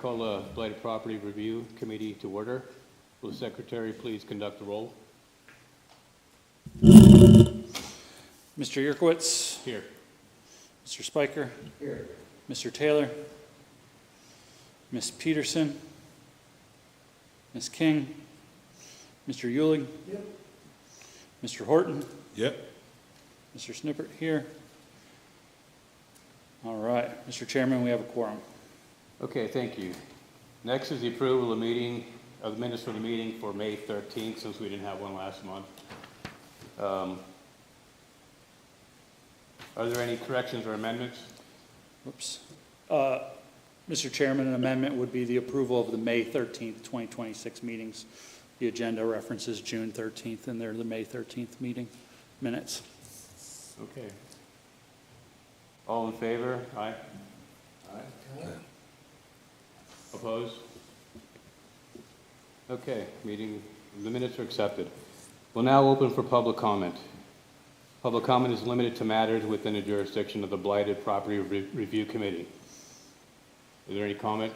call the Blighted Property Review Committee to order. Will the Secretary please conduct the roll? Mr. Yerkowitz. Here. Mr. Spiker. Here. Mr. Taylor. Ms. Peterson. Ms. King. Mr. Eulig. Yep. Mr. Horton. Yep. Mr. Snippert here. All right, Mr. Chairman, we have a quorum. Okay, thank you. Next is the approval of the minutes for the meeting for May 13th, since we didn't have one last month. Are there any corrections or amendments? Oops. Mr. Chairman, an amendment would be the approval of the May 13th, 2026 meetings. The agenda references June 13th, and they're the May 13th meeting minutes. Okay. All in favor? Aye. Aye. Opposed? Okay, the minutes are accepted. We'll now open for public comment. Public comment is limited to matters within the jurisdiction of the Blighted Property Review Committee. Is there any comment?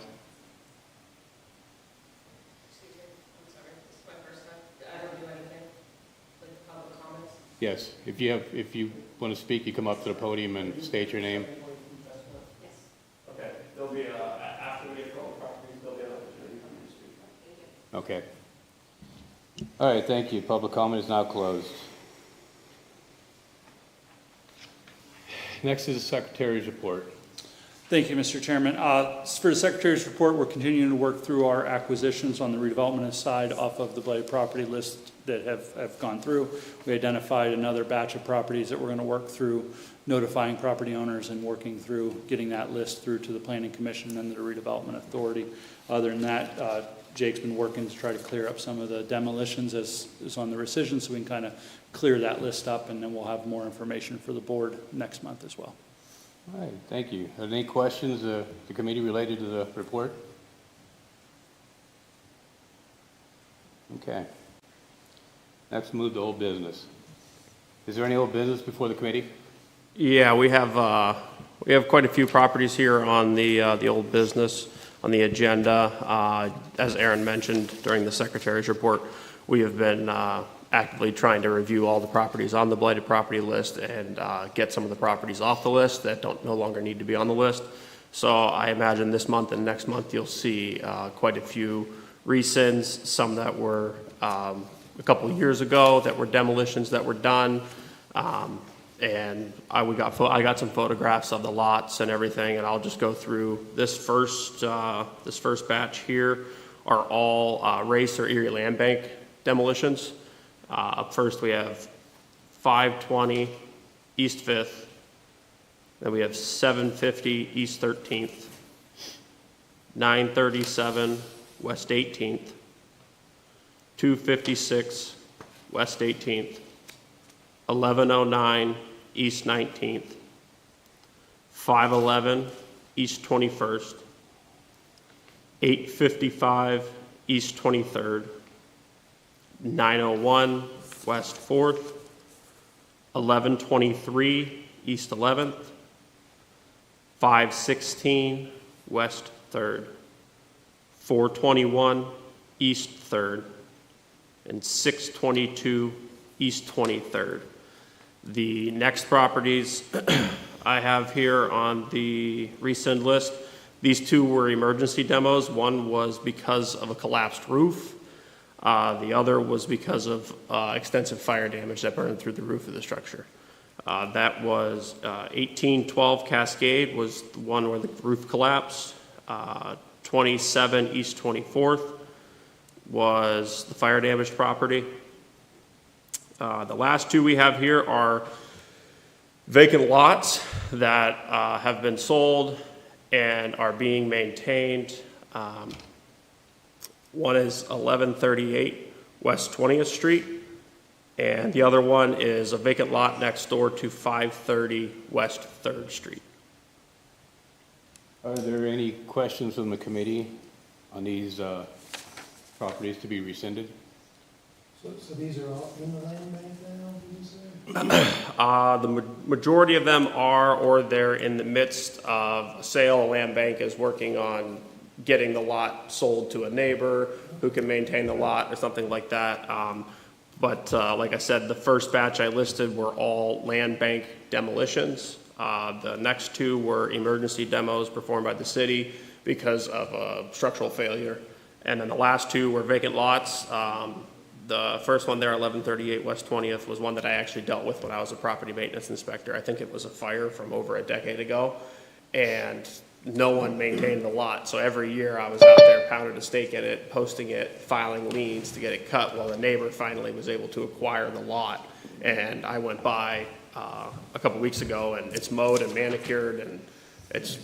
Excuse me, I'm sorry, this is my first time. I don't do anything with public comments. Yes, if you want to speak, you come up to the podium and state your name. Yes. Okay, there'll be, after we get through all the properties, there'll be an opportunity for you to speak. Thank you. Okay. All right, thank you. Public comment is now closed. Next is the Secretary's report. Thank you, Mr. Chairman. For the Secretary's report, we're continuing to work through our acquisitions on the redevelopment side off of the blighted property list that have gone through. We identified another batch of properties that we're going to work through, notifying property owners and working through getting that list through to the Planning Commission and the Redevelopment Authority. Other than that, Jake's been working to try to clear up some of the demolitions as is on the rescission, so we can kind of clear that list up, and then we'll have more information for the board next month as well. All right, thank you. Are there any questions the committee related to the report? Okay. Next, move to old business. Is there any old business before the committee? Yeah, we have quite a few properties here on the old business on the agenda. As Aaron mentioned during the Secretary's report, we have been actively trying to review all the properties on the blighted property list and get some of the properties off the list that no longer need to be on the list. So I imagine this month and next month you'll see quite a few rescinds, some that were a couple of years ago that were demolitions that were done. And I got some photographs of the lots and everything, and I'll just go through this first batch here are all Race or Erie Land Bank demolitions. Up first we have 520 East 5th, then we have 750 East 13th, 937 West 18th, 256 West 18th, 1109 East 19th, 511 East 21st, 855 East 23rd, 901 West 4th, 1123 East 11th, 516 West 3rd, 421 East 3rd, and 622 East 23rd. The next properties I have here on the rescind list, these two were emergency demos. One was because of a collapsed roof. The other was because of extensive fire damage that burned through the roof of the structure. That was 1812 Cascade was the one where the roof collapsed. 27 East 24th was the fire damaged property. The last two we have here are vacant lots that have been sold and are being maintained. One is 1138 West 20th Street, and the other one is a vacant lot next door to 530 West 3rd Street. Are there any questions from the committee on these properties to be rescinded? So these are all in the land bank now, did you say? The majority of them are, or they're in the midst of sale. Land bank is working on getting the lot sold to a neighbor who can maintain the lot or something like that. But like I said, the first batch I listed were all land bank demolitions. The next two were emergency demos performed by the city because of a structural failure. And then the last two were vacant lots. The first one there, 1138 West 20th, was one that I actually dealt with when I was a property maintenance inspector. I think it was a fire from over a decade ago, and no one maintained the lot. So every year I was out there pounding a stake in it, posting it, filing liens to get it cut. Well, the neighbor finally was able to acquire the lot, and I went by a couple weeks ago, and it's mowed and manicured, and it's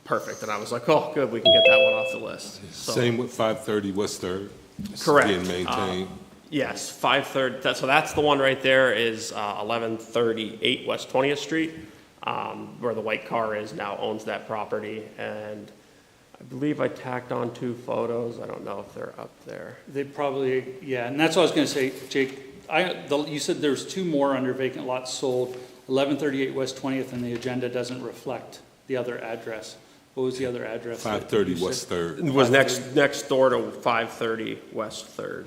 perfect. And I was like, oh, good, we can get that one off the list. So, Same with 530 West Third. It's correct. Being maintained. Yes, 530, so that's the one right there is 1138 West 20th Street, where the white car is now owns that property. And I believe I tacked on 2 photos. I don't know if they're up there. They probably, yeah, and that's what I was gonna say, Jake. You said there's 2 more under vacant lots sold, 1138 West 20th, and the agenda doesn't reflect the other address. What was the other address? 530 West Third. It was next door to 530 West 3rd.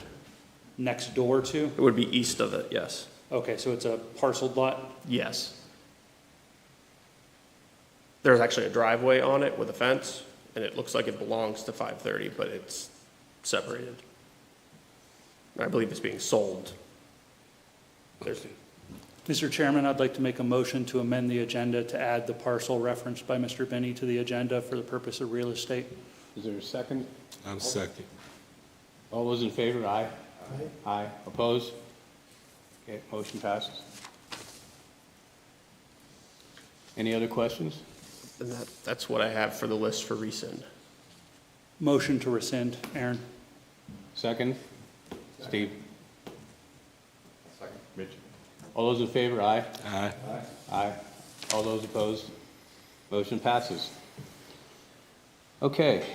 Next door to? It would be east of it, yes. Okay, so it's a parceled lot? Yes. There's actually a driveway on it with a fence, and it looks like it belongs to 530, but it's separated. I believe it's being sold. There's, Mr. Chairman, I'd like to make a motion to amend the agenda to add the parcel referenced by Mr. Benny to the agenda for the purpose of real estate. Is there a second? I'm second. All those in favor, aye? Aye. Aye. Opposed? Okay, motion passes. Any other questions? and that's what I have for the list for rescind. Motion to rescind, Aaron. Second? Steve? Second. Rich? All those in favor, aye? Aye. Aye. All those opposed? Motion passes. Okay,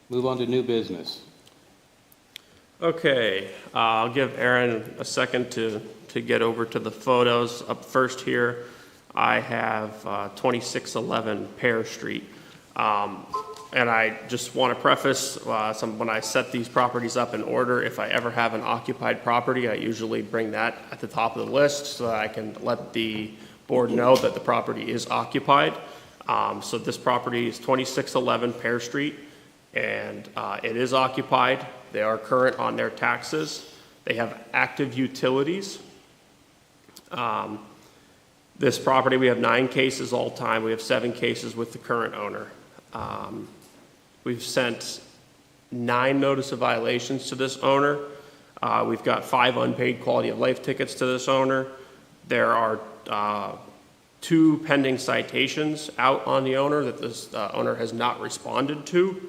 move on to new business. Okay, I'll give Aaron a second to get over to the photos. Up first here, I have 2611 Pear Street. And I just want to preface, when I set these properties up in order, if I ever have an occupied property, I usually bring that at the top of the list so that I can let the board know that the property is occupied. So this property is 2611 Pear Street, and it is occupied. They are current on their taxes. They have active utilities. This property, we have 9 cases all time. We have 7 cases with the current owner. We've sent 9 notice of violations to this owner. We've got 5 unpaid quality of life tickets to this owner. There are 2 pending citations out on the owner that this owner has not responded to.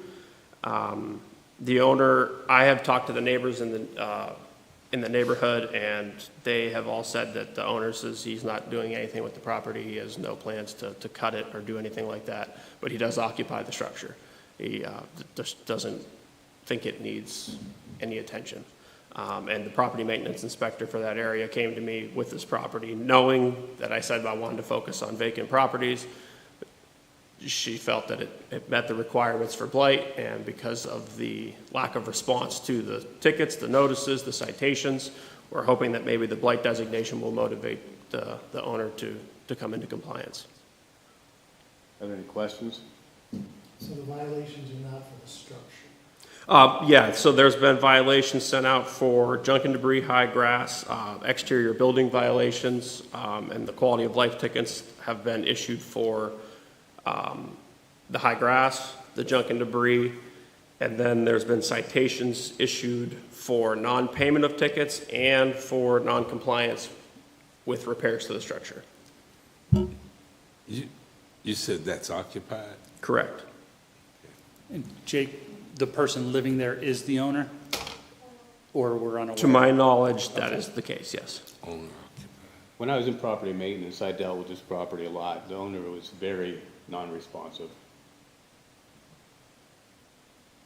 The owner, I have talked to the neighbors in the neighborhood, and they have all said that the owner says he's not doing anything with the property. He has no plans to cut it or do anything like that, but he does occupy the structure. He just doesn't think it needs any attention. And the property maintenance inspector for that area came to me with this property, knowing that I said I wanted to focus on vacant properties. She felt that it met the requirements for blight, and because of the lack of response to the tickets, the notices, the citations, we're hoping that maybe the blight designation will motivate the owner to come into compliance. Are there any questions? So the violations are not for the structure? Yeah, so there's been violations sent out for junk and debris, high grass, exterior building violations, and the quality of life tickets have been issued for the high grass, the junk and debris, and then there's been citations issued for non-payment of tickets and for non-compliance with repairs to the structure. You said that's occupied? Correct. And Jake, the person living there is the owner? Or we're unaware? To my knowledge, that is the case, yes. Owner occupied. When I was in property maintenance, I dealt with this property a lot. The owner was very non-responsive.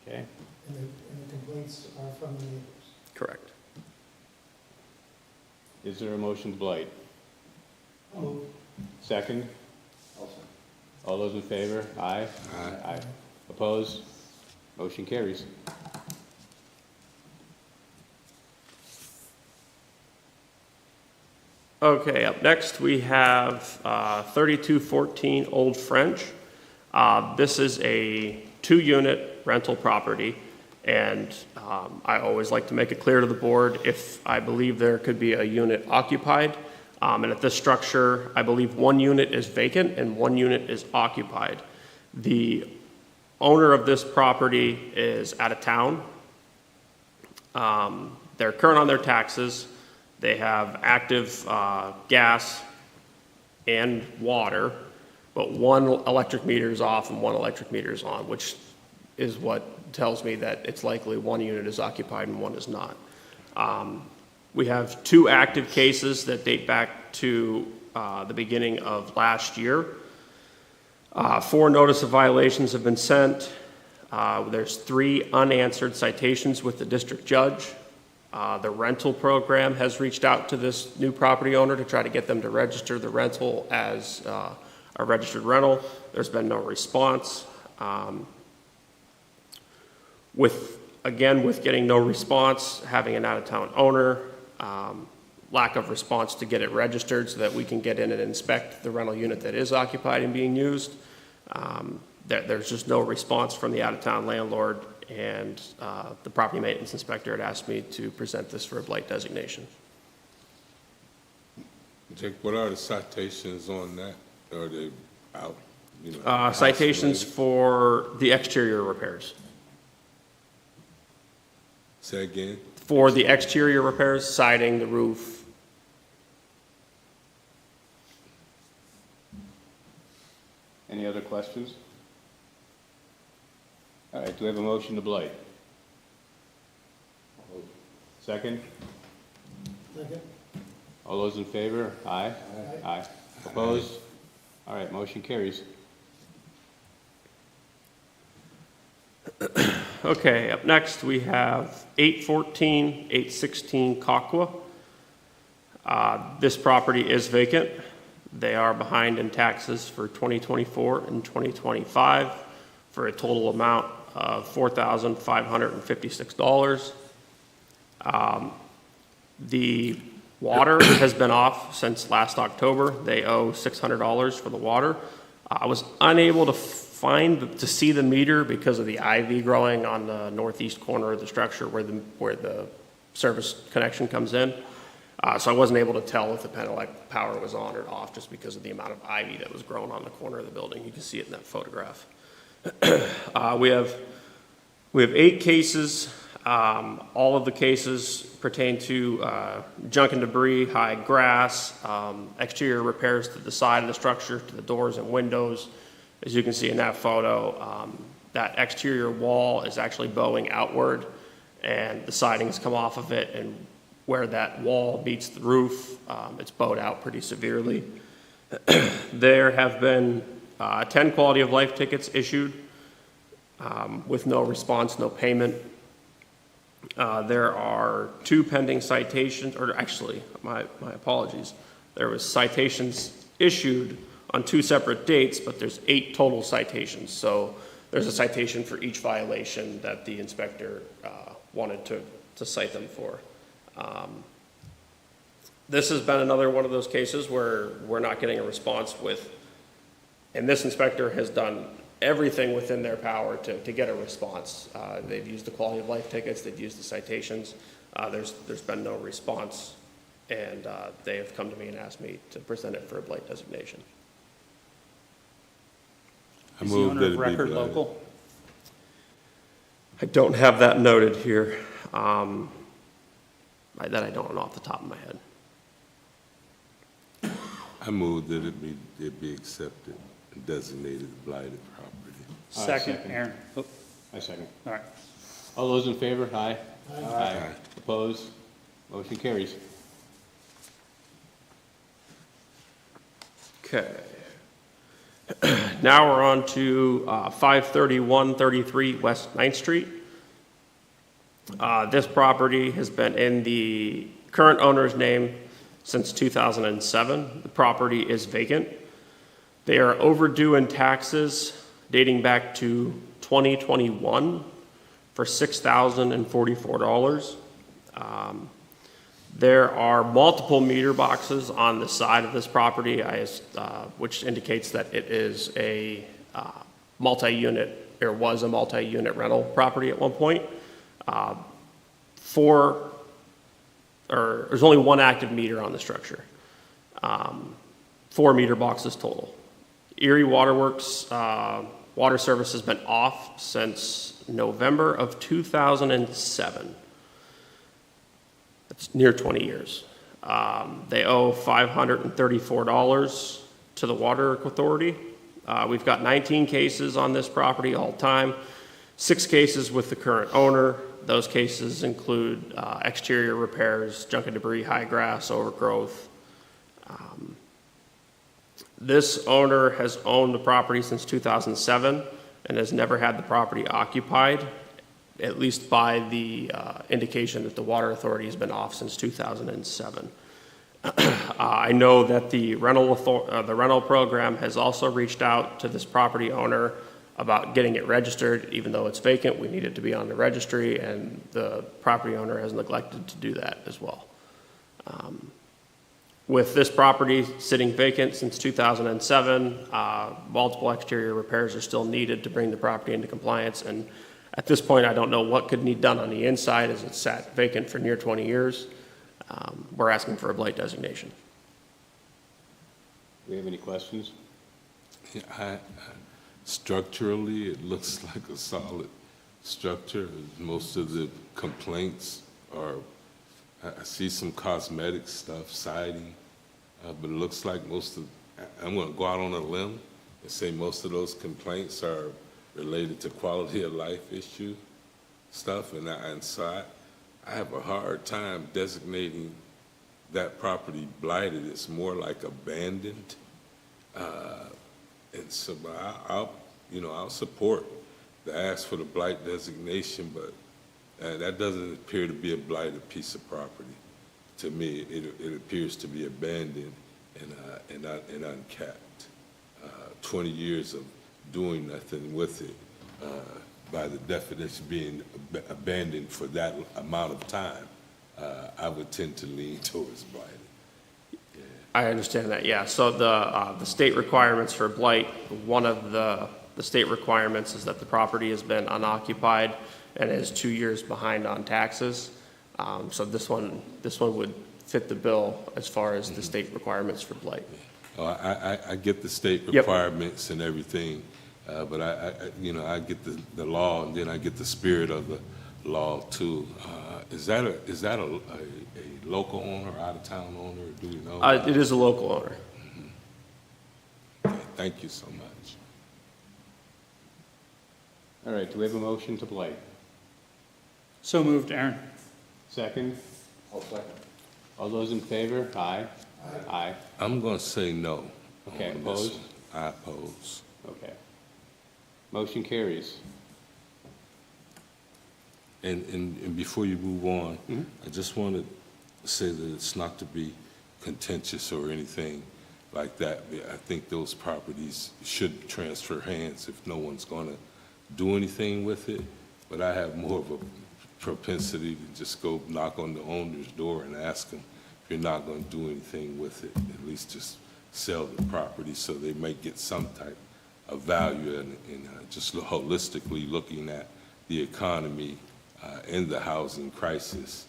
Okay, And the complaints are from the neighbors? Correct. is there a motion to blight? Oh, Second? All those in favor? Aye? Aye. Aye. Opposed? Motion carries. Okay, up next, we have 3214 Old French. This is a 2-unit rental property, and I always like to make it clear to the board if I believe there could be a unit occupied. And at this structure, I believe 1 unit is vacant and 1 unit is occupied. The owner of this property is out of town. They're current on their taxes. They have active gas and water, but 1 electric meter is off and 1 electric meter is on, which is what tells me that it's likely 1 unit is occupied and 1 is not. We have 2 active cases that date back to the beginning of last year. 4 notice of violations have been sent. There's 3 unanswered citations with the district judge. The rental program has reached out to this new property owner to try to get them to register the rental as a registered rental. There's been no response. With getting no response, having an out-of-town owner, lack of response to get it registered so that we can get in and inspect the rental unit that is occupied and being used. There's just no response from the out-of-town landlord, and the property maintenance inspector had asked me to present this for a blight designation. Jake, what are the citations on that? Are they out? You know, Citations for the exterior repairs. Say again? For the exterior repairs, siding, the roof. Any other questions? All right, do we have a motion to blight? Second? Second. All those in favor? Aye? Aye. Opposed? All right, motion carries. Okay, up next, we have 814, 816 Kakwa. This property is vacant. They are behind in taxes for 2024 and 2025 for a total amount of $4,556. The water has been off since last October. They owe $600 for the water. I was unable to see the meter because of the ivy growing on the northeast corner of the structure where the service connection comes in. So I wasn't able to tell if the Penelec power was on or off just because of the amount of ivy that was growing on the corner of the building. You can see it in that photograph. We have 8 cases. All of the cases pertain to junk and debris, high grass, exterior repairs to the side of the structure, to the doors and windows. As you can see in that photo, that exterior wall is actually bowing outward, and the siding has come off of it, and where that wall meets the roof, it's bowed out pretty severely. There have been 10 quality of life tickets issued with no response, no payment. There are 2 pending citations, or actually, my apologies. There was citations issued on 2 separate dates, but there's 8 total citations. So there's a citation for each violation that the inspector wanted to cite them for. This has been another one of those cases where we're not getting a response with, and this inspector has done everything within their power to get a response. They've used the quality of life tickets, they've used the citations. There's been no response, and they have come to me and asked me to present it for a blight designation. Is the owner of record local? I don't have that noted here. That I don't know off the top of my head. I move that it be accepted and designated blighted property. Second, second. Aaron. Oh, I second. all right. All those in favor? Aye? Aye. Opposed? Motion carries. Okay. Now we're on to 53133 West 9th Street. This property has been in the current owner's name since 2007. The property is vacant. They are overdue in taxes dating back to 2021. for $6,044. There are multiple meter boxes on the side of this property, which indicates that it is a multi-unit, or was a multi-unit rental property at one point. There's only one active meter on the structure. 4 meter boxes total. Erie Waterworks water service has been off since November of 2007. It's near 20 years. They owe $534 to the Water Authority. We've got 19 cases on this property all time, 6 cases with the current owner. Those cases include exterior repairs, junk and debris, high grass, overgrowth. This owner has owned the property since 2007 and has never had the property occupied, at least by the indication that the Water Authority has been off since 2007. I know that the rental program has also reached out to this property owner about getting it registered. Even though it's vacant, we need it to be on the registry, and the property owner has neglected to do that as well. With this property sitting vacant since 2007, multiple exterior repairs are still needed to bring the property into compliance, and at this point, I don't know what could need done on the inside as it's sat vacant for near 20 years. We're asking for a blight designation. Do we have any questions? Yeah, structurally, it looks like a solid structure. Most of the complaints are, I see some cosmetic stuff, siding, but it looks like I'm going to go out on a limb and say most of those complaints are related to quality of life issue stuff, and so I have a hard time designating that property blighted. It's more like abandoned, and so I'll support the ask for the blight designation, but that doesn't appear to be a blighted piece of property. To me, it appears to be abandoned and unkept. 20 years of doing nothing with it, by the definition being abandoned for that amount of time, I would tend to lean towards blighted. Yeah. I understand that, yeah. So the state requirements for blight, one of the state requirements is that the property has been unoccupied and is 2 years behind on taxes. So this one would fit the bill as far as the state requirements for blight. Oh, I get the state Yep. requirements and everything, but I get the law, and then I get the spirit of the law too. Is that a local owner, out of town owner? Do we know? It is a local owner. Okay, thank you so much. All right, do we have a motion to blight? So moved, Aaron. Second? I'll second. All those in favor? Aye. Aye. I'm going to say no. Okay, on this opposed? one. I oppose. Okay. Motion carries. And before you move on, I just want to say that it's not to be contentious or anything like that. I think those properties should transfer hands if no one's going to do anything with it. But I have more of a propensity to just go knock on the owner's door and ask them, if you're not going to do anything with it, at least just sell the property so they may get some type of value, and just holistically looking at the economy and the housing crisis.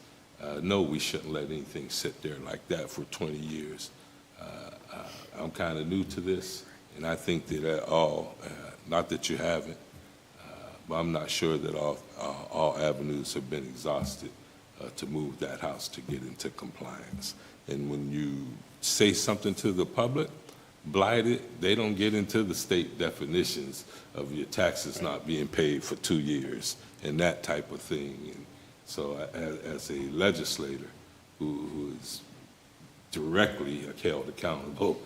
No, we shouldn't let anything sit there like that for 20 years. I'm kind of new to this, and I think that not that you haven't, but I'm not sure that all avenues have been exhausted to move that house to get into compliance. And when you say something to the public, blighted, they don't get into the state definitions of your taxes not being paid for 2 years and that type of thing. And so as a legislator who is directly held accountable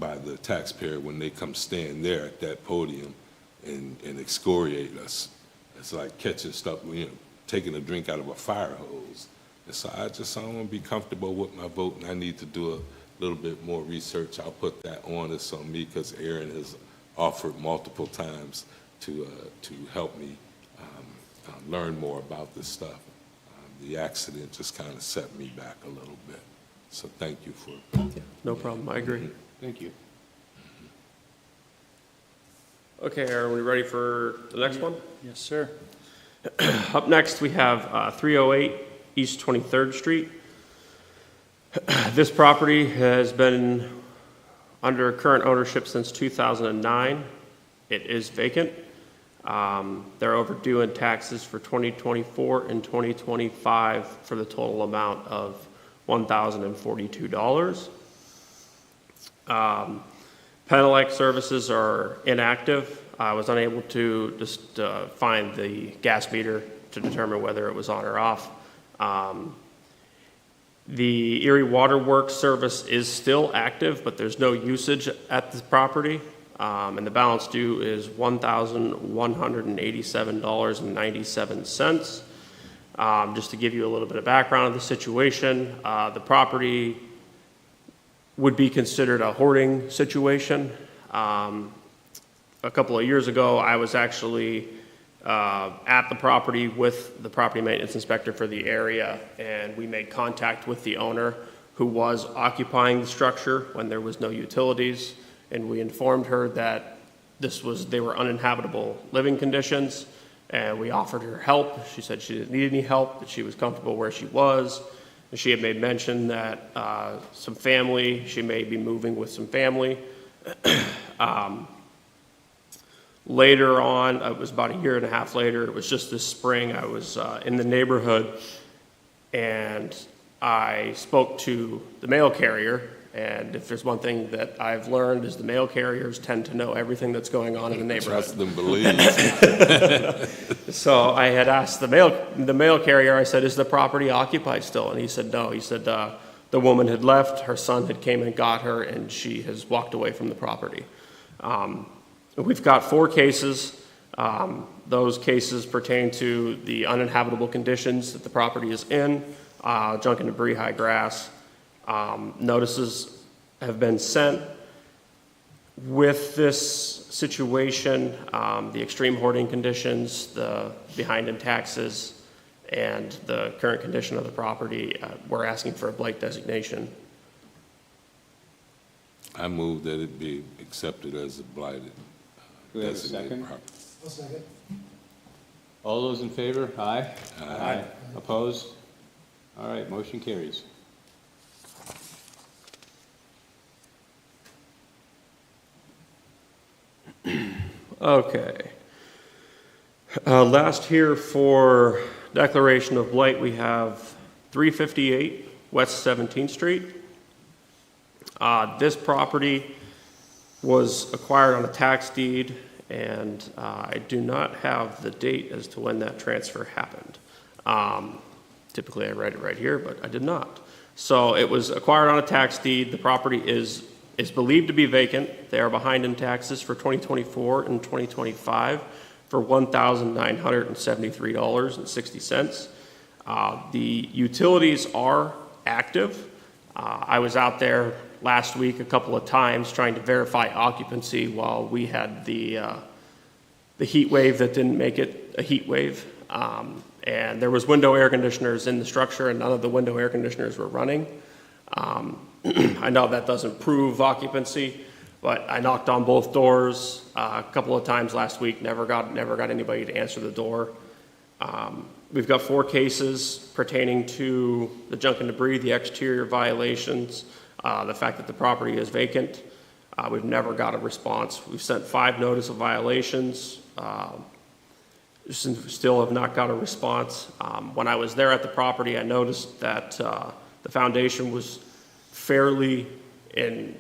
by the taxpayer when they come stand there at that podium and excoriate us, it's like catching stuff, taking a drink out of a fire hose. And so I don't want to be comfortable with my vote, and I need to do a little bit more research. I'll put that onus on me because Aaron has offered multiple times to help me learn more about this stuff. The accident just kind of set me back a little bit. So thank you for. No problem, I agree. Thank you. Okay, are we ready for the next one? Yes, sir. Up next, we have 308 East 23rd Street. This property has been under current ownership since 2009. It is vacant. They're overdue in taxes for 2024 and 2025 for the total amount of $1,042. Penelec services are inactive. I was unable to just find the gas meter to determine whether it was on or off. The Erie Water Works service is still active, but there's no usage at the property. And the balance due is $1,187.97. Just to give you a little bit of background of the situation, the property would be considered a hoarding situation. A couple of years ago, I was actually at the property with the property maintenance inspector for the area, and we made contact with the owner who was occupying the structure when there was no utilities, and we informed her that they were uninhabitable living conditions, and we offered her help. She said she didn't need any help, that she was comfortable where she was. And she had made mention that she may be moving with some family. Later on, it was about a year and a half later, it was just this spring, I was in the neighborhood, and I spoke to the mail carrier. And if there's one thing that I've learned is the mail carriers tend to know everything that's going on in the neighborhood. Trust and believe. So I had asked the mail carrier, I said, is the property occupied still? And he said, no. He said the woman had left, her son had came and got her, and she has walked away from the property. We've got 4 cases. Those cases pertain to the uninhabitable conditions that the property is in, junk and debris, high grass. Notices have been sent. With this situation, the extreme hoarding conditions, the behind in taxes, and the current condition of the property, we're asking for a blight designation. I move that it be accepted as a blighted Do we have a designated second? property. I'll second. All those in favor? Aye. Aye. Opposed? All right, motion carries. Okay. Last here for declaration of blight, we have 358 West 17th Street. This property was acquired on a tax deed, and I do not have the date as to when that transfer happened. Typically, I write it right here, but I did not. So it was acquired on a tax deed. The property is believed to be vacant. They are behind in taxes for 2024 and 2025 for $1,973.60. The utilities are active. I was out there last week a couple of times trying to verify occupancy while we had the heat wave that didn't make it a heat wave. And there was window air conditioners in the structure, and none of the window air conditioners were running. I know that doesn't prove occupancy, but I knocked on both doors a couple of times last week, never got anybody to answer the door. We've got 4 cases pertaining to the junk and debris, the exterior violations, the fact that the property is vacant. We've never got a response. We've sent 5 notice of violations. Still have not got a response. When I was there at the property, I noticed that the foundation was fairly in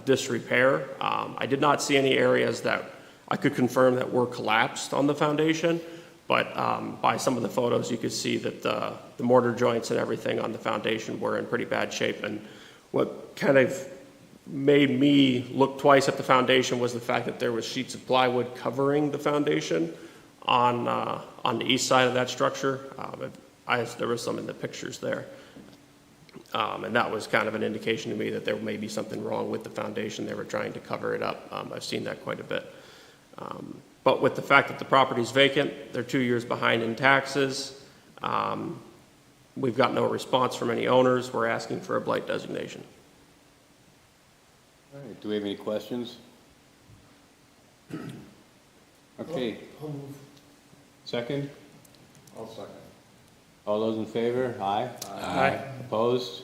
disrepair. I did not see any areas that I could confirm that were collapsed on the foundation, but by some of the photos you could see that the mortar joints and everything on the foundation were in pretty bad shape. And what kind of made me look twice at the foundation was the fact that there was sheets of plywood covering the foundation on the east side of that structure. There was some in the pictures there. And that was kind of an indication to me that there may be something wrong with the foundation. They were trying to cover it up. I've seen that quite a bit. But with the fact that the property's vacant, they're 2 years behind in taxes. We've got no response from any owners. We're asking for a blight designation. All right, do we have any questions? Okay, I'll move. second? I'll second. All those in favor? Aye. Aye. Opposed?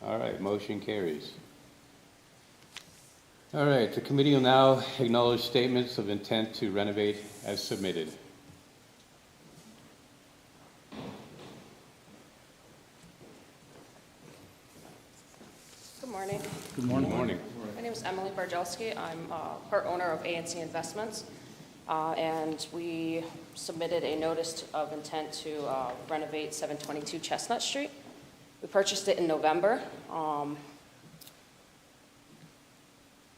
All right, motion carries. All right, the committee will now acknowledge statements of intent to renovate as submitted. Good morning. Good morning. Good morning. My name is Emily Barjelski. I'm part owner of ANC Investments, and we submitted a notice of intent to renovate 722 Chestnut Street. We purchased it in November.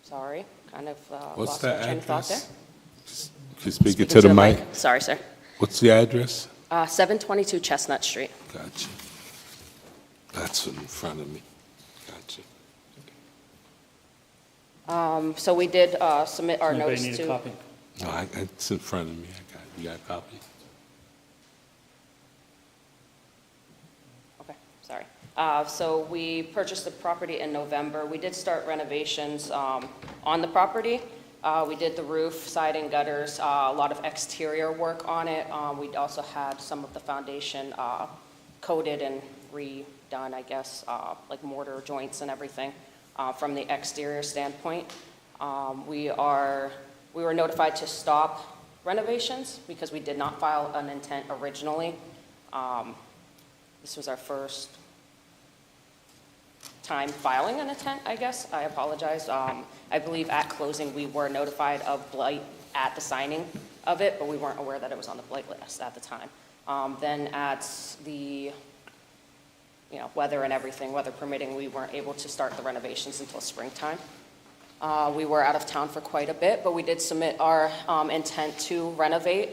Sorry, kind of What's lost my that train of thought there. address? Can you speak it to the mic? Sorry, sir. What's the address? 722 Chestnut Street. Gotcha. That's in front of me. Gotcha. So we did submit our Anybody notice need a to... copy? No, it's in front of me. You got a copy? Okay, sorry. So we purchased the property in November. We did start renovations on the property. We did the roof, siding, gutters, a lot of exterior work on it. We also had some of the foundation coated and redone, I guess, like mortar joints and everything from the exterior standpoint. We were notified to stop renovations because we did not file an intent originally. This was our first time filing an intent, I guess. I apologize. I believe at closing, we were notified of blight at the signing of it, but we weren't aware that it was on the blight list at the time. Then at the, weather and everything, weather permitting, we weren't able to start the renovations until springtime. We were out of town for quite a bit, but we did submit our intent to renovate.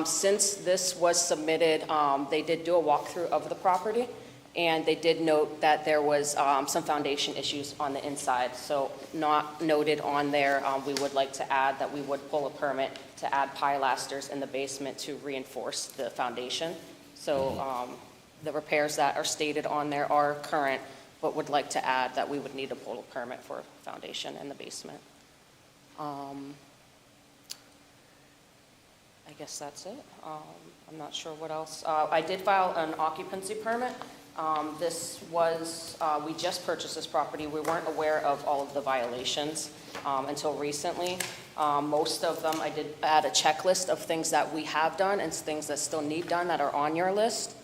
Since this was submitted, they did do a walkthrough of the property, and they did note that there was some foundation issues on the inside. So not noted on there, we would like to add that we would pull a permit to add pilasters in the basement to reinforce the foundation. So the repairs that are stated on there are current, but would like to add that we would need to pull a permit for foundation in the basement. I guess that's it. I'm not sure what else. I did file an occupancy permit. This was, we just purchased this property. We weren't aware of all of the violations until recently. Most of them, I did add a checklist of things that we have done and things that still need done that are on your list.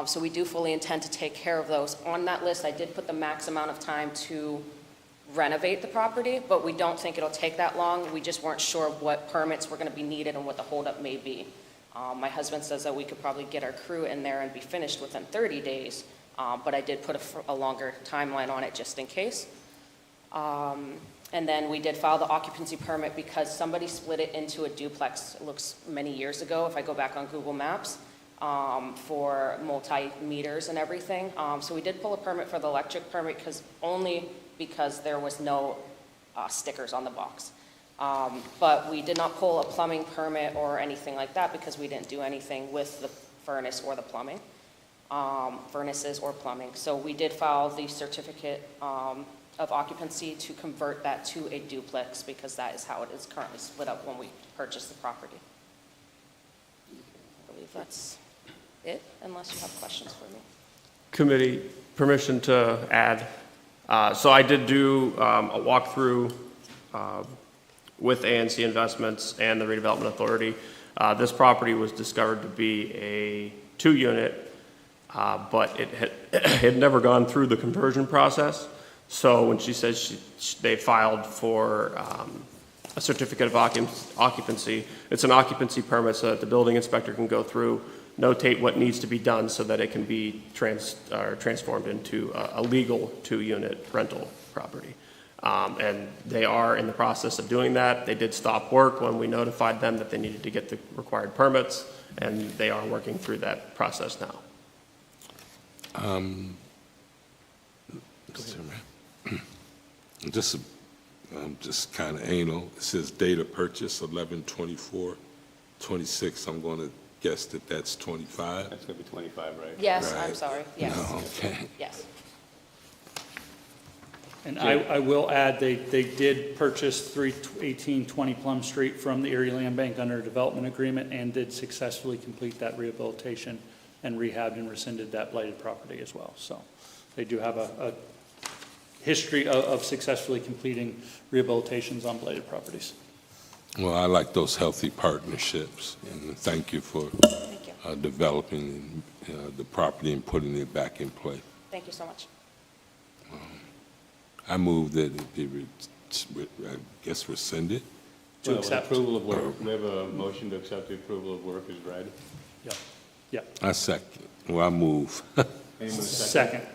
So we do fully intend to take care of those. On that list, I did put the max amount of time to renovate the property, but we don't think it'll take that long. We just weren't sure what permits were going to be needed and what the holdup may be. My husband says that we could probably get our crew in there and be finished within 30 days, but I did put a longer timeline on it just in case. And then we did file the occupancy permit because somebody split it into a duplex, it looks many years ago, if I go back on Google Maps, for multi-meters and everything. So we did pull a permit for the electric permit only because there was no stickers on the box. But we did not pull a plumbing permit or anything like that because we didn't do anything with the furnace or the plumbing, furnaces or plumbing. So we did file the certificate of occupancy to convert that to a duplex because that is how it is currently split up when we purchased the property. I believe that's it, unless you have questions for me. Committee, permission to add. So I did do a walkthrough with ANC Investments and the Redevelopment Authority. This property was discovered to be a 2-unit, but it had never gone through the conversion process. So when she says they filed for a certificate of occupancy, it's an occupancy permit so that the building inspector can go through, notate what needs to be done so that it can be transformed into a legal 2-unit rental property. And they are in the process of doing that. They did stop work when we notified them that they needed to get the required permits, and they are working through that process now. Mr. Mayor, just I'm just kind of anal. It says date of purchase, 11/24/26. I'm going to guess that that's 25. That's going to be 25, right? Yes, I'm Right. sorry, yes, No, okay. yes. And I will add, they did purchase 1820 Plum Street from the Erie Land Bank under a development agreement and did successfully complete that rehabilitation and rehabbed and rescinded that blighted property as well. So they do have a history of successfully completing rehabilitations on blighted properties. Well, I like those healthy partnerships, and thank you for Thank you. developing the property and putting it back in play. Thank you so much. I move that it be, I guess, rescinded. To Well, accept. Approval of work. We have a motion to accept the approval of work as read. Yeah, yeah. I second. Well, I move. Anyone Second.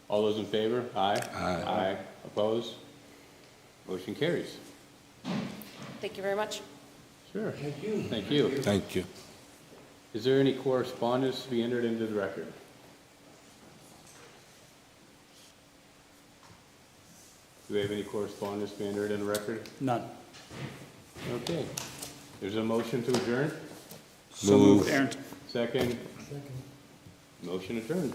All those in favor? Aye. Aye. Aye. Opposed? Motion carries. Thank you very much. Sure. Thank you. Thank you. Thank you. Is there any correspondence to be entered into the record? Do we have any correspondence to be entered in the record? None. Okay. There's a motion to adjourn. So Move. moved, Aaron. Second. Second. Motion adjourned.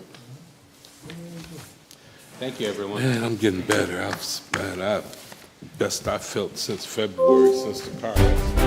Thank you, everyone. Man, I'm getting better. Best I felt since February, since the car accident.